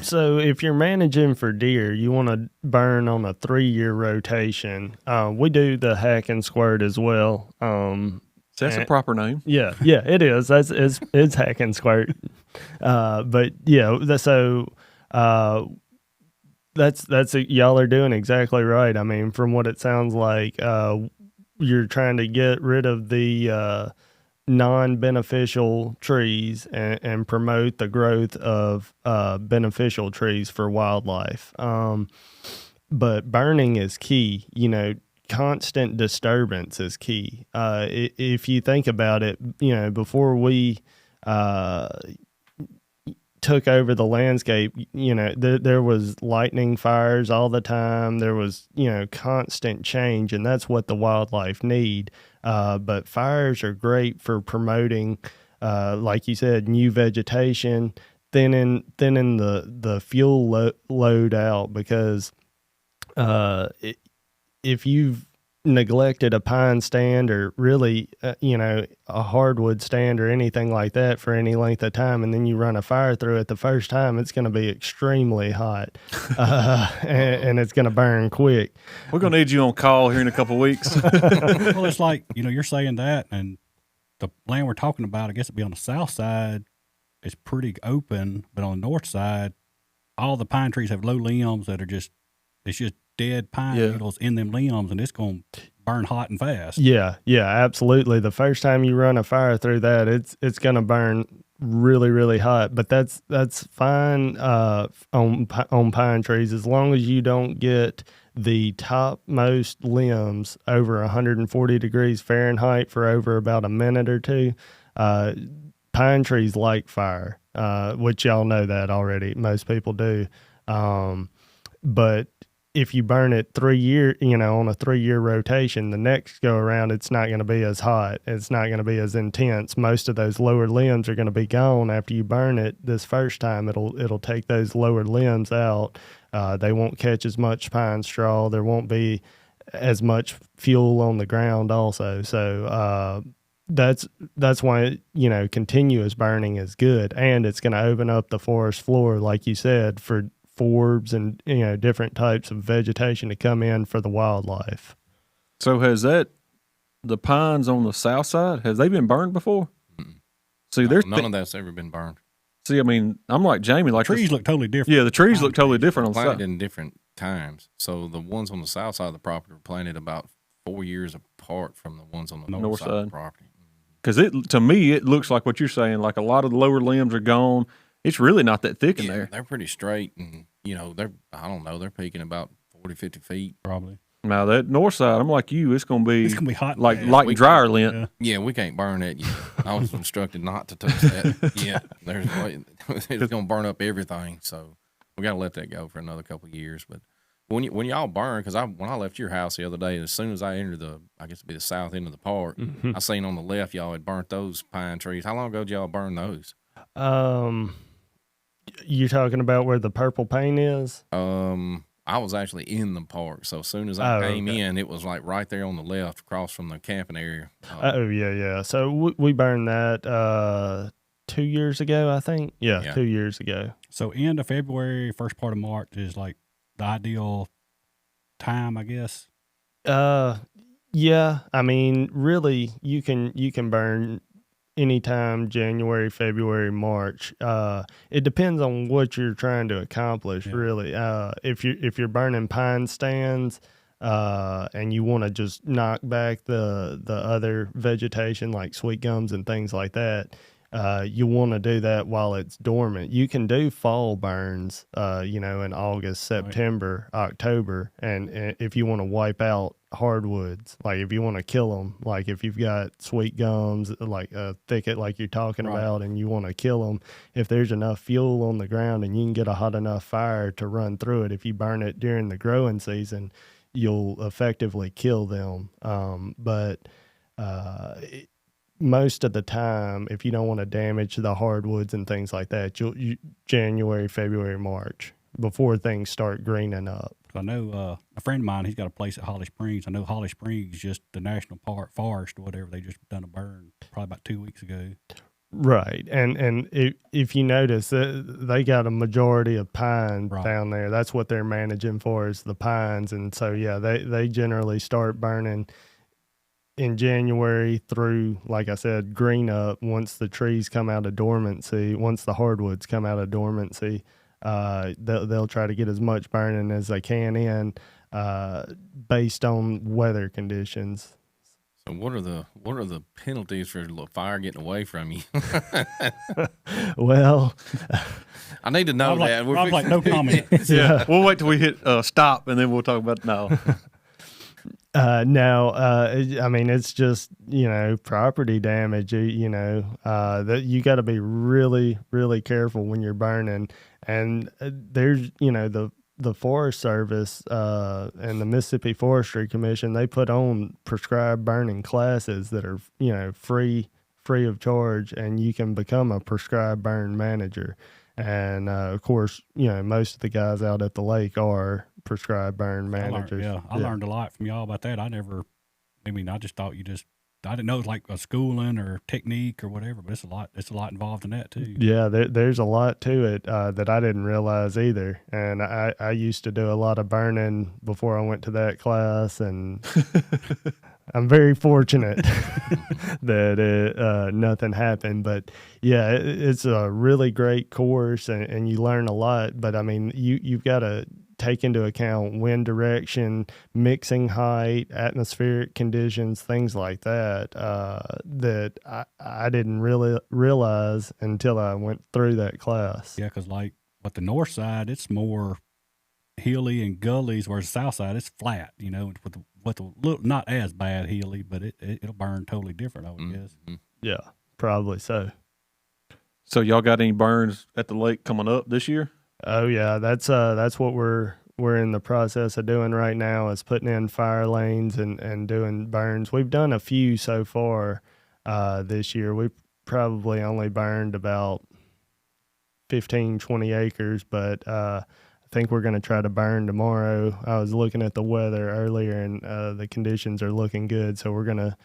So if you're managing for deer, you want to burn on a 3-year rotation. We do the hack and squirt as well. So that's a proper name. Yeah, it is. It's hack and squirt. But yeah, y'all are doing exactly right. I mean, from what it sounds like, you're trying to get rid of the non-beneficial trees and promote the growth of beneficial trees for wildlife. But burning is key. Constant disturbance is key. If you think about it, before we took over the landscape, there was lightning fires all the time. There was, constant change, and that's what the wildlife need. But fires are great for promoting, like you said, new vegetation, thinning the fuel load out, because if you've neglected a pine stand or really, a hardwood stand or anything like that for any length of time, and then you run a fire through it the first time, it's going to be extremely hot, and it's going to burn quick. We're going to need you on call here in a couple of weeks. Well, it's like, you're saying that, and the land we're talking about, I guess it'd be on the south side, it's pretty open, but on the north side, all the pine trees have low limbs that are it's just dead pine needles in them limbs, and it's going to burn hot and fast. Yeah, absolutely. The first time you run a fire through that, it's going to burn really, really hot. But that's fine on pine trees, as long as you don't get the topmost limbs over 140 degrees Fahrenheit for over about a minute or two. Pine trees like fire, which y'all know that already. Most people do. But if you burn it 3 year, on a 3-year rotation, the next go around, it's not going to be as hot. It's not going to be as intense. Most of those lower limbs are going to be gone after you burn it. This first time, it'll take those lower limbs out. They won't catch as much pine straw. There won't be as much fuel on the ground also. So, that's why, continuous burning is good, and it's going to open up the forest floor, like you said, for forbs and different types of vegetation to come in for the wildlife. So has the pines on the south side, has they been burned before? Mm-mm. See, none of that's ever been burned. See, I mean, I'm like Jamie. Like trees look totally different. Yeah, the trees look totally different on the planted side. in different times. So the ones on the south side of the property were planted about 4 years apart from the ones on the north side of the property. Because to me, it looks like what you're saying. Like a lot of the lower limbs are gone. It's really not that thick in there. They're pretty straight, and they're peaking about 40, 50 feet. Probably. Now that north side, I'm like you, it's gonna be hot, like light and drier lint. Yeah, we can't burn that yet. I was instructed not to touch that. Yeah, it's gonna burn up everything. So we gotta let that go for another couple of years. But when y'all burn, because when I left your house the other day, as soon as I entered I guess it'd be the south end of the park, I seen on the left y'all had burnt those pine trees. How long ago did y'all burn those? You're talking about where the purple paint is? I was actually in the park, so as soon as I came in, it was like right there on the left, across from the camping area. Yeah. So we burned that 2 years ago, I think. Yeah, 2 years ago. So end of February, first part of March is like the ideal time, I guess. Yeah. I mean, really, you can burn anytime January, February, March. It depends on what you're trying to accomplish, really. If you're burning pine stands, and you want to just knock back the other vegetation like sweet gums and things like that, you want to do that while it's dormant. You can do fall burns, in August, September, October, and if you want to wipe out hardwoods, like if you want to kill them, like if you've got sweet gums, like a thicket like you're talking about, and you want to kill them, if there's enough fuel on the ground and you can get a hot enough fire to run through it, if you burn it during the growing season, you'll effectively kill them. Most of the time, if you don't want to damage the hardwoods and things like that, you January, February, March, before things start greening up. I know a friend of mine, he's got a place at Holly Springs. I know Holly Springs, just the national park forest or whatever, they just done a burn probably about 2 weeks ago. Right, and if you notice, they got a majority of pine Right. down there. That's what they're managing for is the pines, and so yeah, they generally start burning in January through, like I said, green up. Once the trees come out of dormancy, once the hardwoods come out of dormancy, they'll try to get as much burning as they can in, based on weather conditions. So what are the penalties for the fire getting away from you? Well, I need to know that. Rob's like, no comment. Yeah, we'll wait till we hit stop, and then we'll talk about no. No, I mean, it's just, property damage, that you got to be really, really careful when you're burning. And there's, the Forest Service and the Mississippi Forestry Commission, they put on prescribed burning classes that are, free of charge, and you can become a prescribed burn manager. And of course, most of the guys out at the lake are prescribed burn managers. I learned a lot from y'all about that. I just thought I didn't know it was like a schooling or technique or whatever, but it's a lot involved in that too. Yeah, there's a lot to it that I didn't realize either. And I used to do a lot of burning before I went to that class, and I'm very fortunate that nothing happened. But yeah, it's a really great course, and you learn a lot. But I mean, you've got to take into account wind direction, mixing height, atmospheric conditions, things like that, that I didn't really realize until I went through that class. Yeah, because but the north side, it's more hilly and gullies, whereas the south side, it's flat, with the little, not as bad hilly, but it'll burn totally different, I would guess. Yeah, probably so. So y'all got any burns at the lake coming up this year? Oh yeah, that's what we're in the process of doing right now, is putting in fire lanes and doing burns. We've done a few so far this year. We probably only burned about 15, 20 acres, but I think we're going to try to burn tomorrow. I was looking at the weather earlier, and the conditions are looking good, so we're gonna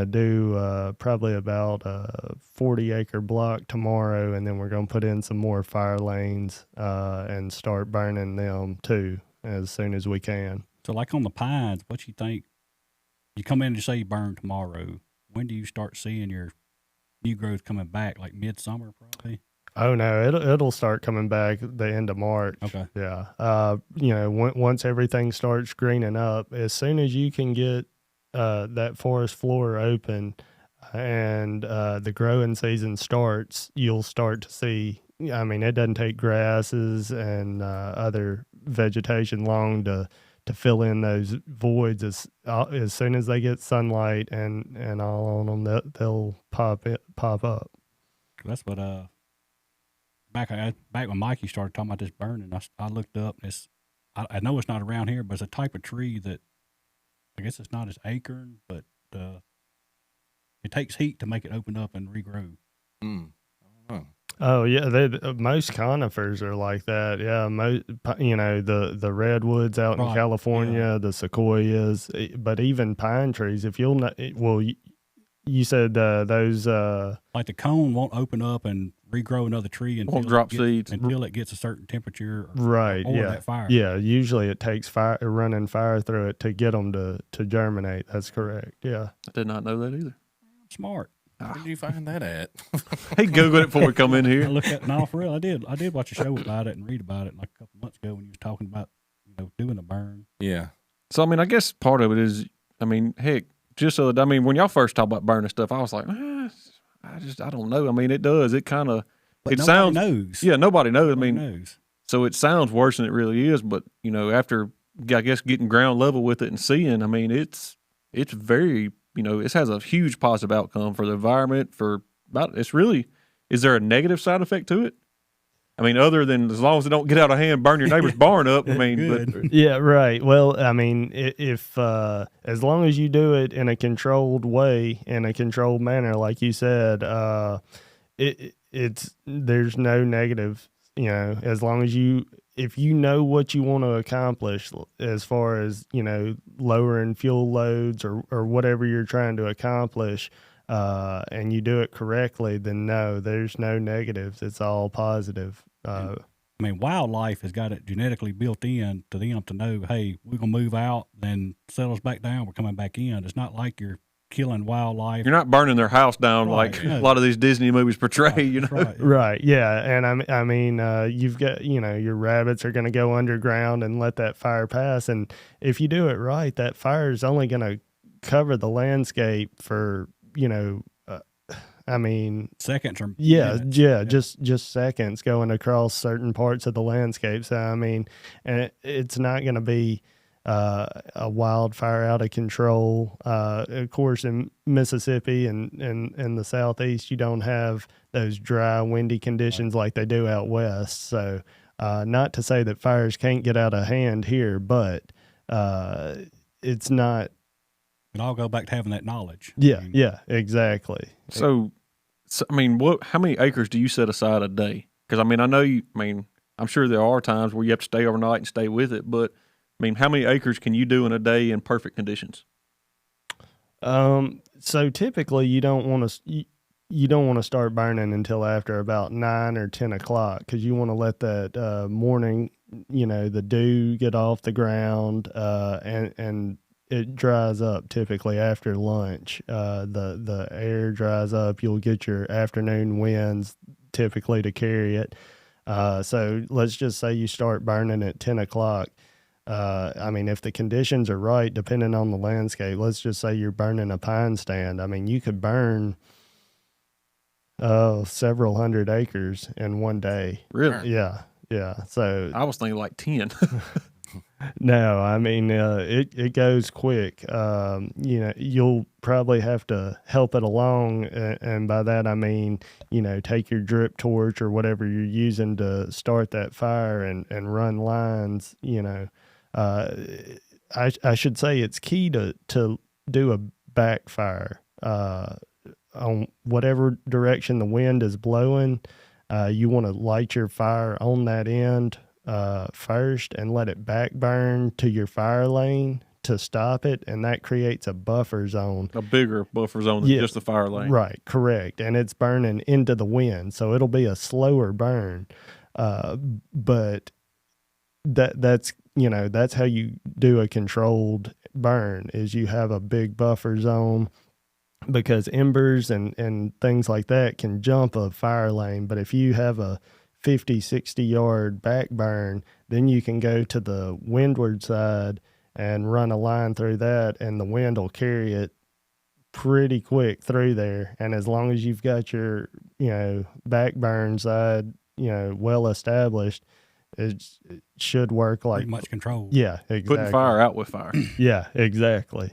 do probably about a 40-acre block tomorrow, and then we're going to put in some more fire lanes and start burning them too as soon as we can. So like on the pines, what you think, you come in and say you burn tomorrow, when do you start seeing your new growth coming back, like midsummer probably? Oh no, it'll start coming back the end of March. Okay. Yeah. Once everything starts greening up, as soon as you can get that forest floor open and the growing season starts, you'll start to see, I mean, it doesn't take grasses and other vegetation long to fill in those voids. As soon as they get sunlight and all on them, they'll pop up. That's what back when Mikey started talking about this burning, I looked up, and I know it's not around here, but it's a type of tree that I guess it's not as acorn, but it takes heat to make it open up and regrow. I don't know. Oh yeah, most conifers are like that. Yeah, the redwoods out in Right, California, the sequoias, but even pine trees. If you'll not, well, you said those. Like the cone won't open up and regrow another tree until seeds until it gets a certain temperature. Right. Or Yeah. that fire. Yeah. Usually it takes running fire through it to get them to germinate. That's correct. Yeah. I did not know that either. Smart. Where did you find that at? He Googled it before we come in I here. looked at no, for real. I did watch a show about it and read about it like a couple months ago when you was talking about doing a burn. Yeah. So, I mean, I guess part of it is, I mean, heck, just so that, I mean, when y'all first talked about burning stuff, I was like, I don't know. I mean, it does. It kind of, it sounds. Knows. Yeah, nobody knows. Nobody I mean, knows. so it sounds worse than it really is. But, after, I guess, getting ground level with it and seeing, I mean, it's very, it has a huge positive outcome for the environment, is there a negative side effect to it? I mean, other than as long as it don't get out of hand, burn your neighbor's barn up. I mean, but, Yeah, right. Well, I mean, if as long as you do it in a controlled way, in a controlled manner, like you said, there's no negative. As long as if you know what you want to accomplish, as far as lowering fuel loads or whatever you're trying to accomplish, and you do it correctly, then no, there's no negatives. It's all positive. I mean, wildlife has got it genetically built in to them to know, hey, we're going to move out, then settle us back down, we're coming back in. It's not like you're killing wildlife. You're not burning their house down Right, like no. a lot of these Disney movies portray. Right, You know, right. Right. Yeah. And I mean, you've got, your rabbits are going to go underground and let that fire pass. And if you do it right, that fire is only going to cover the landscape for, I mean, Seconds or yeah, minutes. yeah, just seconds going across certain parts of the landscape. So, I mean, and it's not going to be a wildfire out of control. Of course, in Mississippi and in the Southeast, you don't have those dry, windy conditions like they do out west. So, not to say that fires can't get out of hand here, but it's not. It all go back to having that knowledge. Yeah, I mean, yeah, exactly. so I mean, how many acres do you set aside a day? Because I mean, I'm sure there are times where you have to stay overnight and stay with it, but I mean, how many acres can you do in a day in perfect conditions? So typically you don't want to start burning until after about 9 or 10 o'clock, because you want to let that morning, the dew get off the ground, and it dries up typically after lunch. The air dries up. You'll get your afternoon winds typically to carry it. So let's just say you start burning at 10 o'clock. I mean, if the conditions are right, depending on the landscape, let's just say you're burning a pine stand. I mean, you could burn several hundred acres in one day. Really? Yeah. Yeah. So I was thinking like 10. no, I mean, it goes quick. You'll probably have to help it along. And by that, I mean, take your drip torch or whatever you're using to start that fire and run lines, I should say it's key to do a backfire, on whatever direction the wind is blowing. You want to light your fire on that end first and let it back burn to your fire lane to stop it, and that creates a buffer zone. A bigger buffer zone than just the fire lane. Right, correct. And it's burning into the wind, so it'll be a slower burn. But that's how you do a controlled burn, is you have a big buffer zone, because embers and things like that can jump a fire lane. But if you have a 50, 60 yard back burn, then you can go to the windward side and run a line through that, and the wind will carry it pretty quick through there. And as long as you've got your, back burn side, well established, it should work like pretty much controlled. Yeah, exactly. Putting fire out with fire. Yeah, exactly.